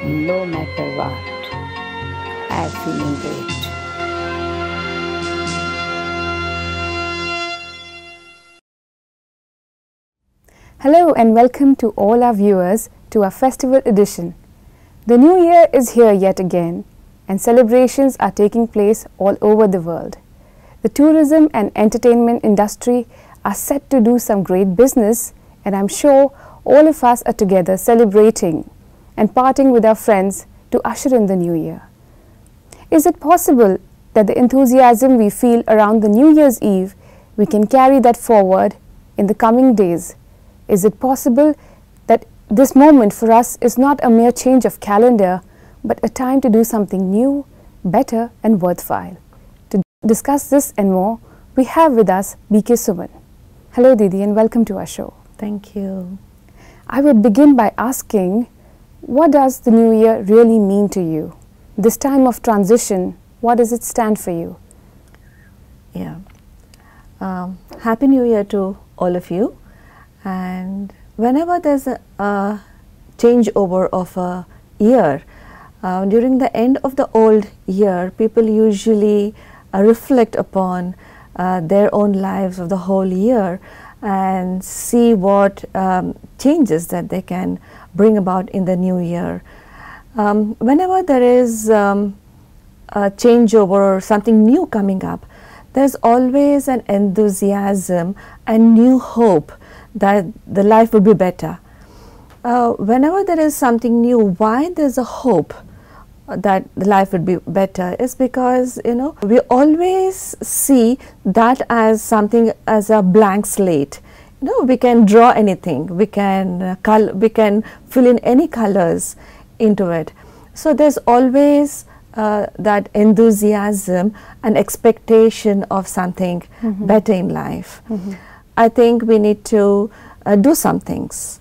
no matter what. I'm feeling great. Hello and welcome to all our viewers to our festival edition. The new year is here yet again and celebrations are taking place all over the world. The tourism and entertainment industry are set to do some great business, and I'm sure all of us are together celebrating and partying with our friends to usher in the new year. Is it possible that the enthusiasm we feel around the New Year's Eve, we can carry that forward in the coming days? Is it possible that this moment for us is not a mere change of calendar, but a time to do something new, better and worthwhile? To discuss this and more, we have with us B.K. Suman. Hello Didi and welcome to our show. Thank you. I would begin by asking, what does the new year really mean to you? This time of transition, what does it stand for you? Yeah. Happy New Year to all of you. And whenever there's a changeover of a year, during the end of the old year, people usually reflect upon their own lives of the whole year and see what changes that they can bring about in the new year. Whenever there is a changeover or something new coming up, there's always an enthusiasm and new hope that the life will be better. Whenever there is something new, why there's a hope that the life would be better is because, you know, we always see that as something, as a blank slate. You know, we can draw anything, we can fill in any colors into it. So there's always that enthusiasm and expectation of something better in life. I think we need to do some things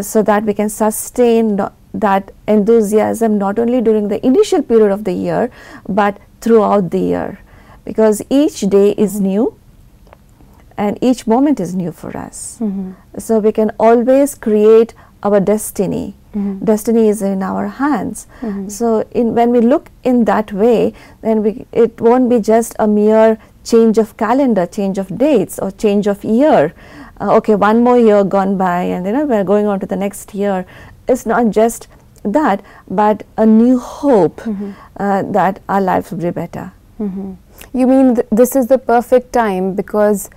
so that we can sustain that enthusiasm not only during the initial period of the year but throughout the year, because each day is new and each moment is new for us. So we can always create our destiny. Destiny is in our hands. So when we look in that way, then it won't be just a mere change of calendar, change of dates or change of year. Okay, one more year gone by and we're going on to the next year. It's not just that, but a new hope that our lives will be better. You mean this is the perfect time because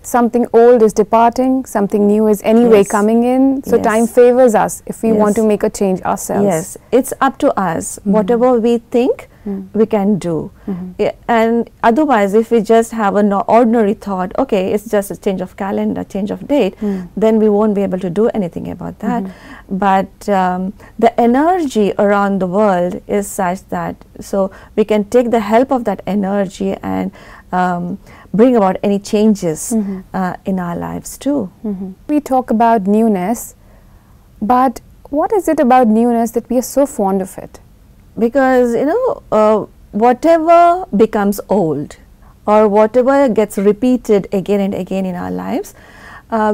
something old is departing, something new is anyway coming in, so time favors us if we want to make a change ourselves. Yes, it's up to us. Whatever we think, we can do. And otherwise, if we just have an ordinary thought, okay, it's just a change of calendar, change of date, then we won't be able to do anything about that. But the energy around the world is such that, so we can take the help of that energy and bring about any changes in our lives too. We talk about newness, but what is it about newness that we are so fond of it? Because whatever becomes old or whatever gets repeated again and again in our lives,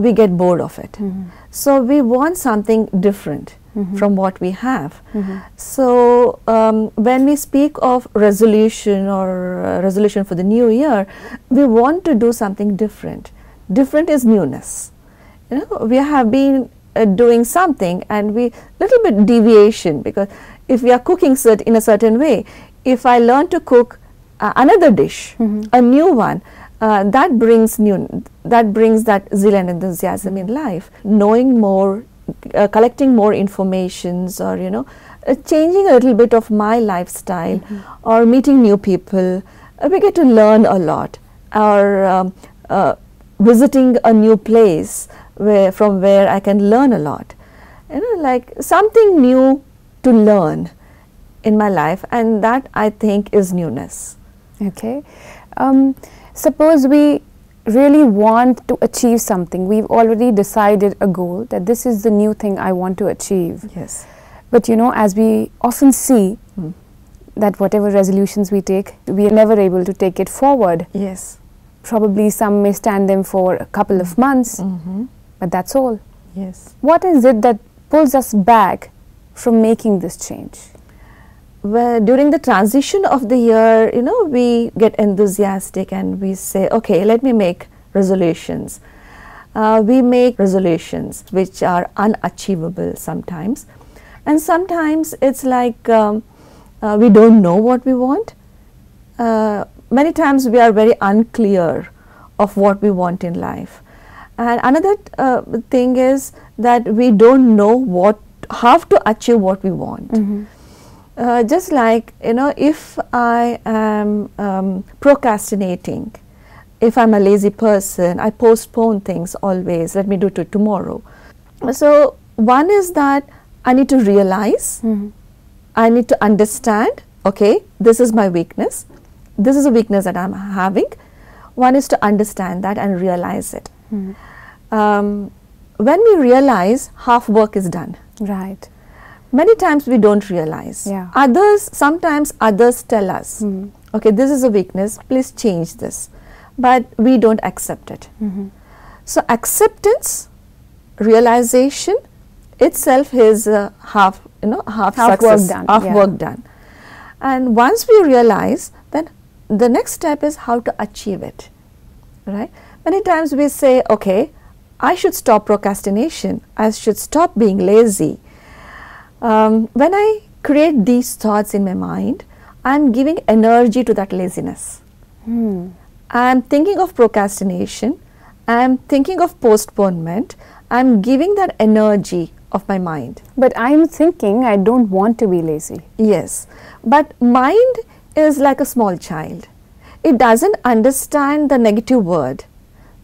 we get bored of it. So we want something different from what we have. So when we speak of resolution or resolution for the new year, we want to do something different. Different is newness. We have been doing something and we little bit deviation, because if we are cooking in a certain way, if I learn to cook another dish, a new one, that brings that zeal and enthusiasm in life. Knowing more, collecting more informations, or changing a little bit of my lifestyle, or meeting new people, we get to learn a lot. Or visiting a new place from where I can learn a lot. Like something new to learn in my life, and that I think is newness. Okay. Suppose we really want to achieve something. We've already decided a goal that this is the new thing I want to achieve. Yes. But as we often see that whatever resolutions we take, we are never able to take it forward. Yes. Probably some may stand them for a couple of months, but that's all. Yes. What is it that pulls us back from making this change? Well, during the transition of the year, we get enthusiastic and we say, okay, let me make resolutions. We make resolutions which are unachievable sometimes, and sometimes it's like we don't know what we want. Many times we are very unclear of what we want in life, and another thing is that we don't know how to achieve what we want. Just like, if I am procrastinating, if I'm a lazy person, I postpone things always, let me do it tomorrow. So one is that I need to realize, I need to understand, okay, this is my weakness, this is a weakness that I'm having. One is to understand that and realize it. When we realize, half work is done. Right. Many times we don't realize. Yeah. Sometimes others tell us, okay, this is a weakness, please change this. But we don't accept it. So acceptance, realization itself is half success, work done. And once we realize, then the next step is how to achieve it, right? Many times we say, okay, I should stop procrastination, I should stop being lazy. When I create these thoughts in my mind, I am giving energy to that laziness. I am thinking of procrastination, I am thinking of postponement, I am giving that energy of my mind. But I am thinking I don't want to be lazy. Yes, but mind is like a small child. It doesn't understand the negative word,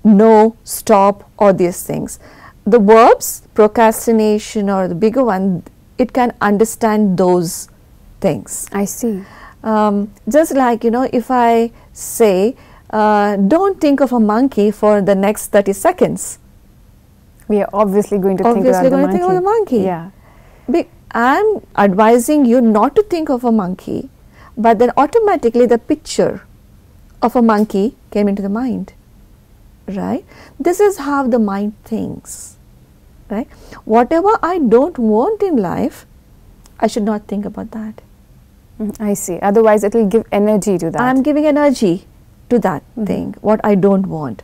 no, stop, or these things. The verbs, procrastination or the bigger one, it can understand those things. I see. Just like, if I say, don't think of a monkey for the next 30 seconds. We are obviously going to think about the monkey. Yeah. I'm advising you not to think of a monkey, but then automatically the picture of a monkey came into the mind, right? This is how the mind thinks, right? Whatever I don't want in life, I should not think about that. I see. Otherwise, it will give energy to that. I'm giving energy to that thing, what I don't want.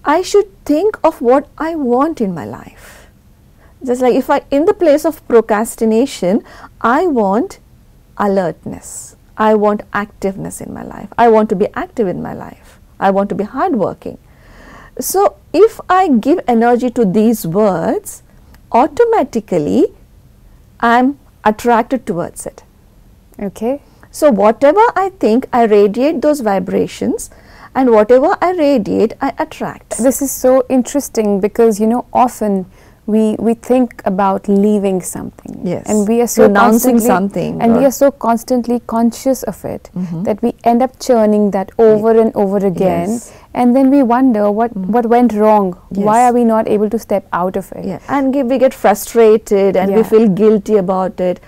I should think of what I want in my life. Just like if in the place of procrastination, I want alertness. I want activeness in my life. I want to be active in my life. I want to be hardworking. So if I give energy to these words, automatically I'm attracted towards it. Okay. So whatever I think, I radiate those vibrations, and whatever I radiate, I attract. This is so interesting because, often we think about leaving something. Yes. And we are so renouncing something. And we are so constantly conscious of it that we end up churning that over and over again. Yes. And then we wonder what went wrong. Yes. Why are we not able to step out of it? Yeah. And we get frustrated and we feel guilty about it.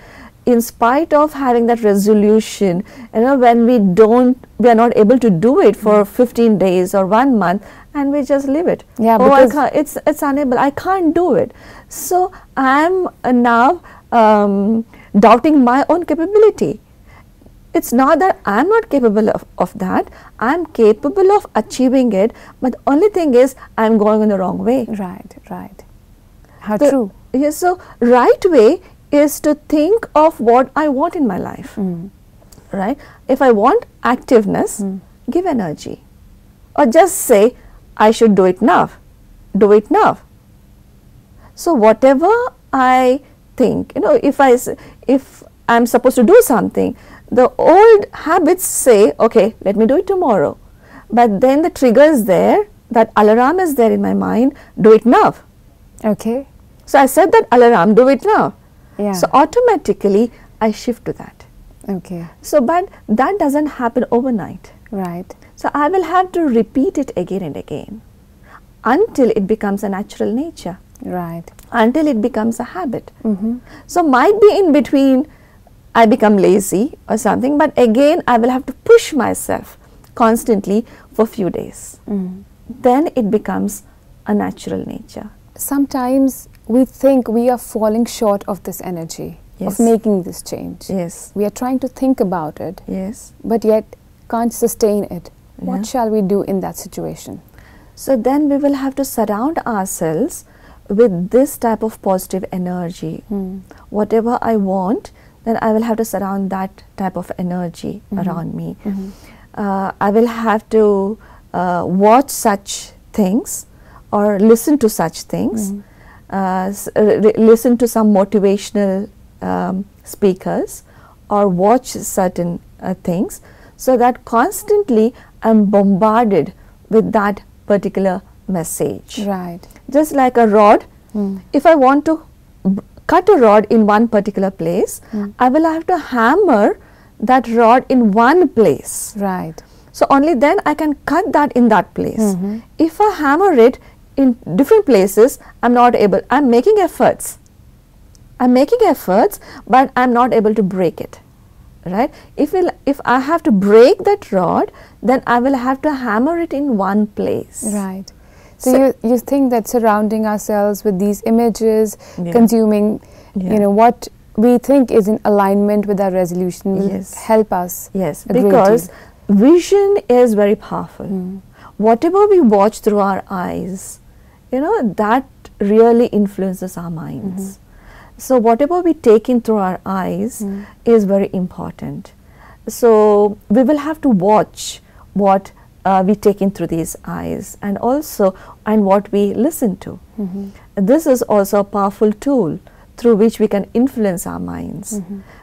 In spite of having that resolution, when we are not able to do it for 15 days or 1 month, and we just leave it. Yeah, I can't, it's unable, I can't do it. So I'm now doubting my own capability. It's not that I'm not capable of that, I'm capable of achieving it, but the only thing is I'm going in the wrong way. Right. How true. Yes, so right way is to think of what I want in my life, right? If I want activeness, give energy, or just say, I should do it now, do it now. So whatever I think, if I'm supposed to do something, the old habits say, okay, let me do it tomorrow. But then the trigger is there, that alarm is there in my mind, do it now. Okay. So I set that alarm, do it now. Yeah. So automatically I shift to that. Okay. So but that doesn't happen overnight. Right. So I will have to repeat it again and again until it becomes a natural nature. Right. Until it becomes a habit. So might be in between I become lazy or something, but again I will have to push myself constantly for few days. Then it becomes a natural nature. Sometimes we think we are falling short of this energy. of making this change. Yes. We are trying to think about it, Yes. but yet can't sustain it. Yeah. What shall we do in that situation? So then we will have to surround ourselves with this type of positive energy. Whatever I want, then I will have to surround that type of energy around me. I will have to watch such things or listen to such things, listen to some motivational speakers or watch certain things, so that constantly I am bombarded with that particular message. Right. Just like a rod, if I want to cut a rod in one particular place, I will have to hammer that rod in one place. Right. So only then I can cut that in that place. If I hammer it in different places, I'm not able. I'm making efforts. I'm making efforts, but I'm not able to break it. Right? If I have to break that rod, then I will have to hammer it in one place. Right. So you think that surrounding ourselves with these images, consuming, what we think is in alignment with our resolution will help us. Yes, because vision is very powerful. Whatever we watch through our eyes, that really influences our minds. So whatever we take in through our eyes is very important. So we will have to watch what we take in through these eyes, and also what we listen to. This is also a powerful tool through which we can influence our minds,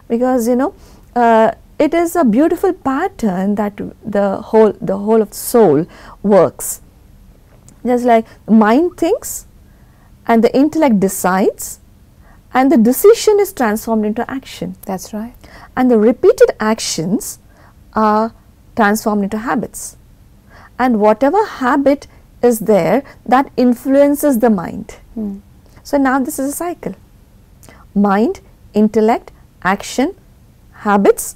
because it is a beautiful pattern that the whole of the soul works. Just like mind thinks and the intellect decides, and the decision is transformed into action. That's right. And the repeated actions are transformed into habits. And whatever habit is there, that influences the mind. So now this is a cycle. Mind, intellect, action, habits,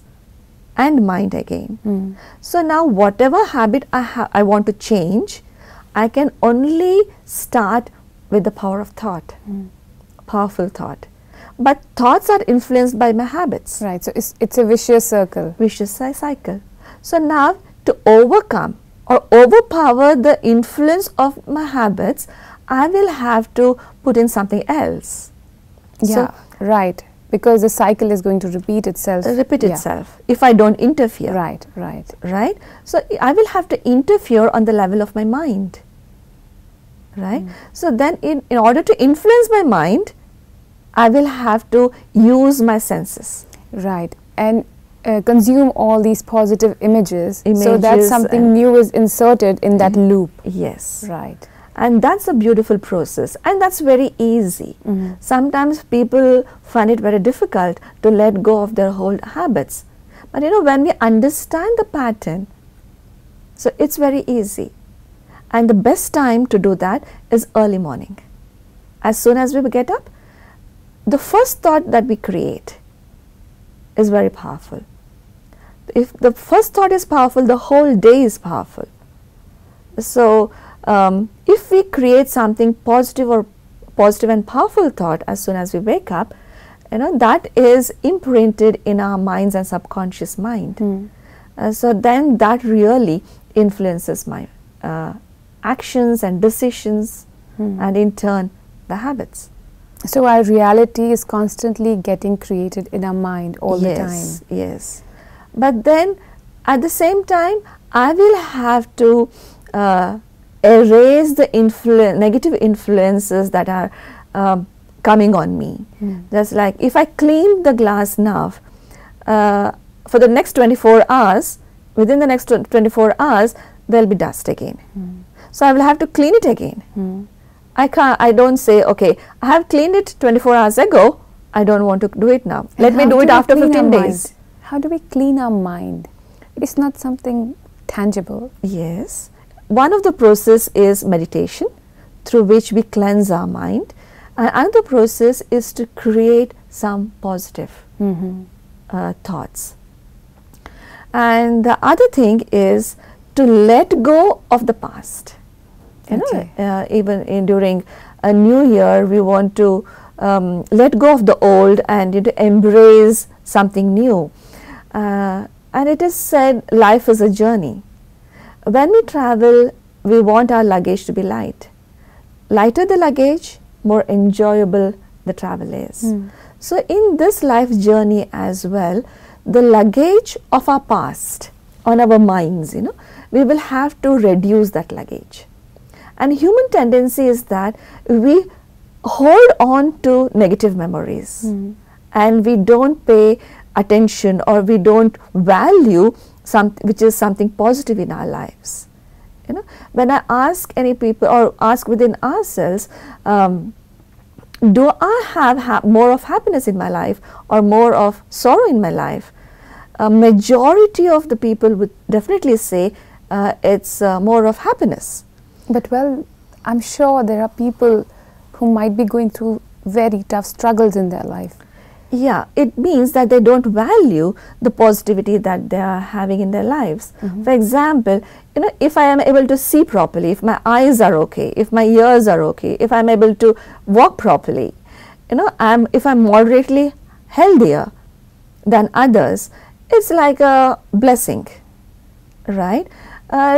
and mind again. So now whatever habit I want to change, I can only start with the power of thought. Powerful thought. But thoughts are influenced by my habits. Right. So it's a vicious circle. Vicious cycle. So now to overcome or overpower the influence of my habits, I will have to put in something else. Yeah, right. Because the cycle is going to repeat itself. Itself if I don't interfere. Right. Right. So I will have to interfere on the level of my mind. Right. So then in order to influence my mind, I will have to use my senses. Right. And consume all these positive images so that something new is inserted in that loop. Yes. Right. And that's a beautiful process, and that's very easy. Sometimes people find it very difficult to let go of their old habits. But when we understand the pattern, so it's very easy. And the best time to do that is early morning. As soon as we get up, the first thought that we create is very powerful. If the first thought is powerful, the whole day is powerful. So if we create something positive and powerful thought as soon as we wake up, that is imprinted in our minds and subconscious mind. So then that really influences my actions and decisions, and in turn the habits. So our reality is constantly getting created in our mind all the time. Yes. But then at the same time, I will have to erase the negative influences that are coming on me. Just like if I clean the glass now, for the next 24 hours, within the next 24 hours, there will be dust again. So I will have to clean it again. I don't say, okay, I have cleaned it 24 hours ago, I don't want to do it now. Let me do it after 15 days. How do we clean our mind? It's not something tangible. Yes. One of the process is meditation, through which we cleanse our mind. And another process is to create some positive thoughts. And the other thing is to let go of the past. Even during a new year, we want to let go of the old and embrace something new. And it is said life is a journey. When we travel, we want our luggage to be light. Lighter the luggage, more enjoyable the travel is. So in this life journey as well, the luggage of our past on our minds, we will have to reduce that luggage. And human tendency is that we hold on to negative memories and we don't pay attention, or we don't value which is something positive in our lives. When I ask any people or ask within ourselves, do I have more of happiness in my life or more of sorrow in my life? A majority of the people would definitely say it's more of happiness. But well, I'm sure there are people who might be going through very tough struggles in their life. Yeah, it means that they don't value the positivity that they are having in their lives. For example, if I am able to see properly, if my eyes are okay, if my ears are okay, if I am able to walk properly, if I'm moderately healthier than others, it's like a blessing, right?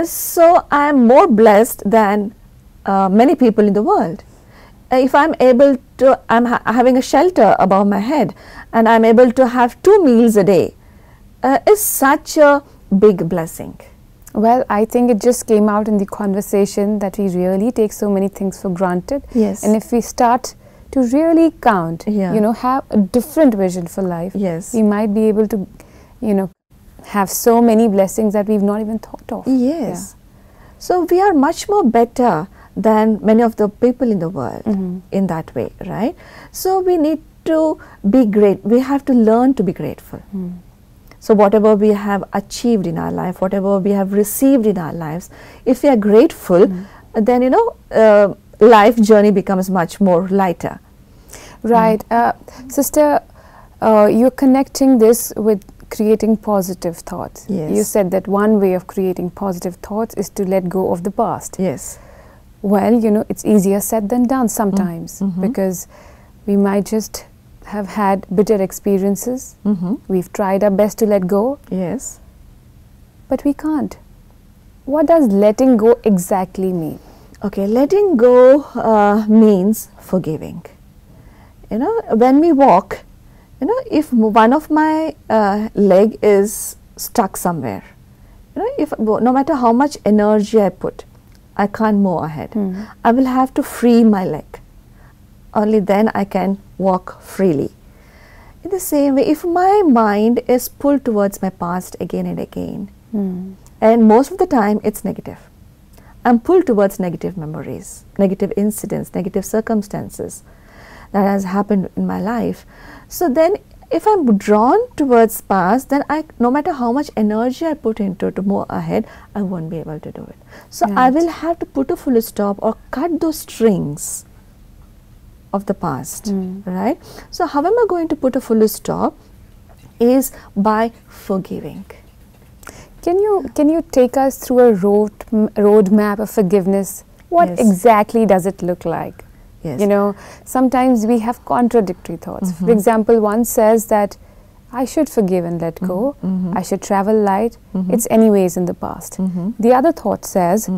So I am more blessed than many people in the world. If I'm able to, I'm having a shelter above my head and I'm able to have 2 meals a day, is such a big blessing. Well, I think it just came out in the conversation that we really take so many things for granted. Yes. And if we start to really count, have a different vision for life, yes, we might be able to, have so many blessings that we've not even thought of. Yes. So we are much more better than many of the people in the world in that way, right? So we need to be great. We have to learn to be grateful. So whatever we have achieved in our life, whatever we have received in our lives, if we are grateful, then life journey becomes much more lighter. Right. Sister, you're connecting this with creating positive thoughts. Yes. You said that one way of creating positive thoughts is to let go of the past. Yes. Well, it's easier said than done sometimes because we might just have had bitter experiences. We've tried our best to let go. Yes. But we can't. What does letting go exactly mean? Okay, letting go means forgiving. When we walk, if one of my leg is stuck somewhere, no matter how much energy I put, I can't move ahead. I will have to free my leg. Only then I can walk freely. In the same way, if my mind is pulled towards my past again and again, and most of the time it's negative, I'm pulled towards negative memories, negative incidents, negative circumstances that has happened in my life. So then if I'm drawn towards past, then no matter how much energy I put into to move ahead, I won't be able to do it. So I will have to put a full stop or cut those strings of the past, right? So how am I going to put a full stop is by forgiving. Can you take us through a road map of forgiveness? What exactly does it look like? Yes. Sometimes we have contradictory thoughts. For example, one says that I should forgive and let go. I should travel light. It's anyways in the past. The other thought says,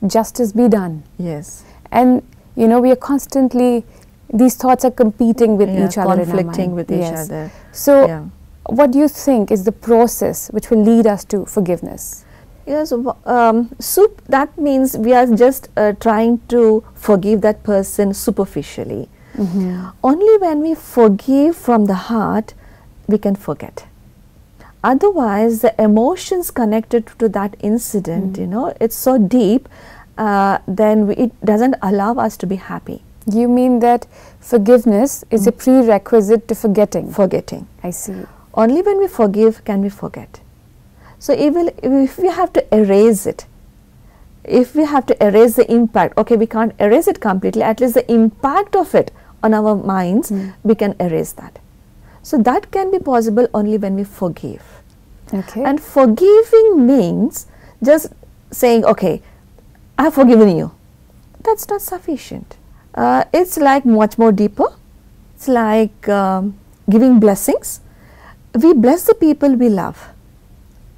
justice be done. Yes. And, we are constantly, these thoughts are competing with each other in our mind. Conflicting with each other. So, what do you think is the process which will lead us to forgiveness? Yes, that means we are just trying to forgive that person superficially. Only when we forgive from the heart, we can forget. Otherwise, the emotions connected to that incident, it's so deep, then it doesn't allow us to be happy. You mean that forgiveness is a prerequisite to forgetting? Forgetting. I see. Only when we forgive can we forget. So if we have to erase it, if we have to erase the impact, okay, we can't erase it completely, at least the impact of it on our minds, we can erase that. So that can be possible only when we forgive. Okay. And forgiving means just saying, okay, I have forgiven you. That's not sufficient. It's like much more deeper. It's like giving blessings. We bless the people we love.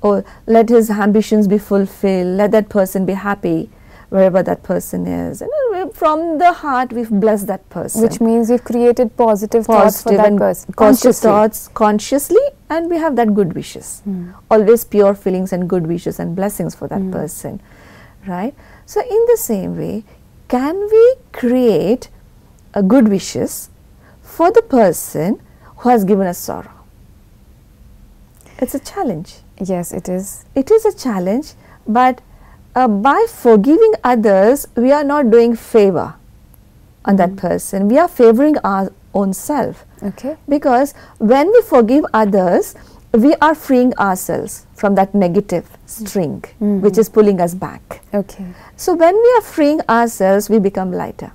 Or let his ambitions be fulfilled, let that person be happy wherever that person is. And from the heart we've blessed that person. Which means we've created positive thoughts for that person. Positive thoughts consciously, and we have that good wishes. Always pure feelings and good wishes and blessings for that person. Right? So in the same way, can we create good wishes for the person who has given us sorrow? It's a challenge. Yes, it is. It is a challenge, but by forgiving others, we are not doing favor on that person. We are favoring our own self. Okay. Because when we forgive others, we are freeing ourselves from that negative string which is pulling us back. Okay. So when we are freeing ourselves, we become lighter.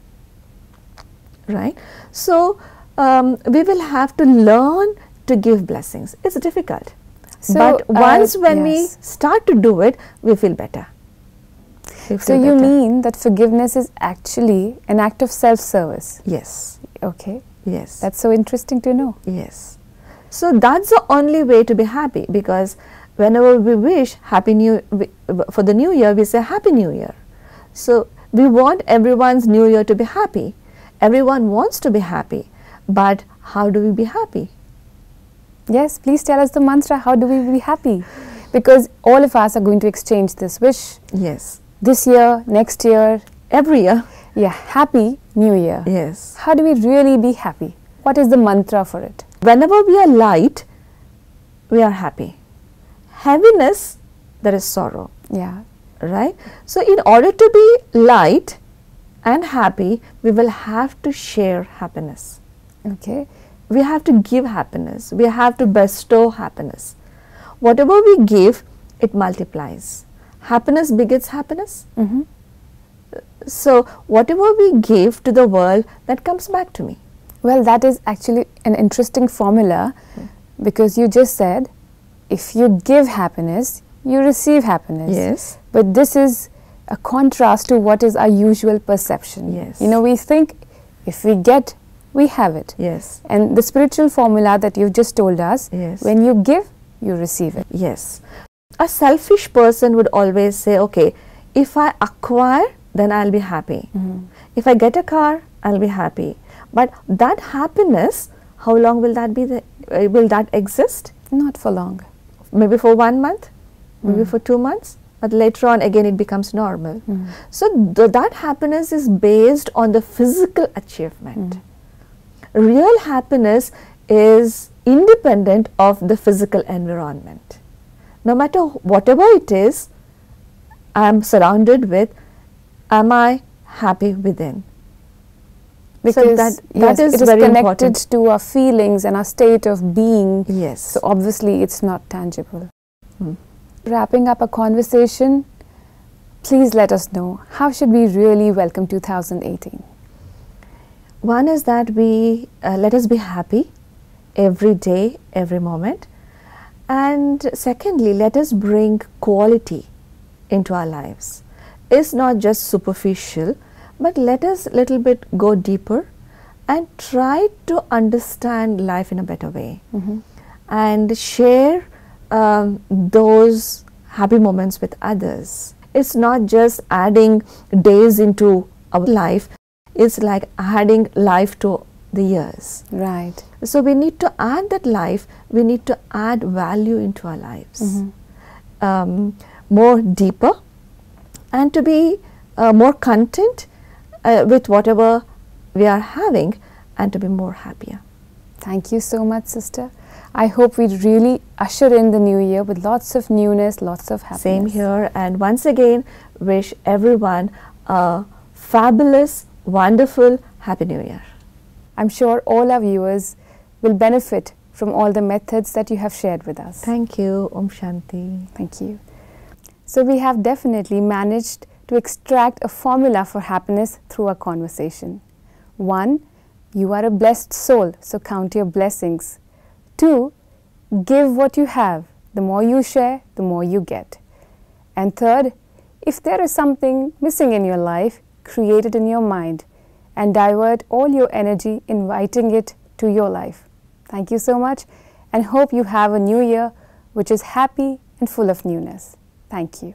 Right? So we will have to learn to give blessings. It's difficult. So, but once when we yes. start to do it, we feel better. So you mean that forgiveness is actually an act of self-service? Yes. Okay. Yes. That's so interesting to know. Yes. So that's the only way to be happy, because whenever we wish for the new year, we say Happy New Year. So we want everyone's new year to be happy. Everyone wants to be happy. But how do we be happy? Yes, please tell us the mantra. How do we be happy? Because all of us are going to exchange this wish. Yes. This year, next year. Every year. Yeah, Happy New Year. Yes. How do we really be happy? What is the mantra for it? Whenever we are light, we are happy. Heaviness, there is sorrow. Yeah. Right? So in order to be light and happy, we will have to share happiness. Okay. We have to give happiness. We have to bestow happiness. Whatever we give, it multiplies. Happiness begets happiness. So whatever we give to the world, that comes back to me. Well, that is actually an interesting formula, because you just said, if you give happiness, you receive happiness. Yes. But this is a contrast to what is our usual perception. Yes. You know, we think if we get, we have it. Yes. And the spiritual formula that you've just told us, Yes. when you give, you receive it. Yes. A selfish person would always say, okay, if I acquire, then I'll be happy. If I get a car, I'll be happy. But that happiness, how long will that be? Will that exist? Not for long. Maybe for 1 month, maybe for 2 months, but later on again it becomes normal. So that happiness is based on the physical achievement. Real happiness is independent of the physical environment. No matter whatever it is I am surrounded with, am I happy within? Because so that yes, is it is very connected important. to our feelings and our state of being. Yes. So obviously it's not tangible. Wrapping up our conversation, please let us know, how should we really welcome 2018? One is that we let us be happy every day, every moment. And secondly, let us bring quality into our lives. It's not just superficial, but let us little bit go deeper and try to understand life in a better way and share those happy moments with others. It's not just adding days into our life, it's like adding life to the years. Right. So we need to add that life, we need to add value into our lives, more deeper, and to be more content with whatever we are having, and to be more happier. Thank you so much, sister. I hope we really usher in the new year with lots of newness, lots of happiness. Same here, and once again wish everyone a fabulous, wonderful, happy new year. I'm sure all our viewers will benefit from all the methods that you have shared with us. Thank you. Om Shanti. Thank you. So we have definitely managed to extract a formula for happiness through our conversation. 1. You are a blessed soul, so count your blessings. 2. Give what you have. The more you share, the more you get. And 3rd, if there is something missing in your life, create it in your mind and divert all your energy inviting it to your life. Thank you so much, and hope you have a new year which is happy and full of newness. Thank you.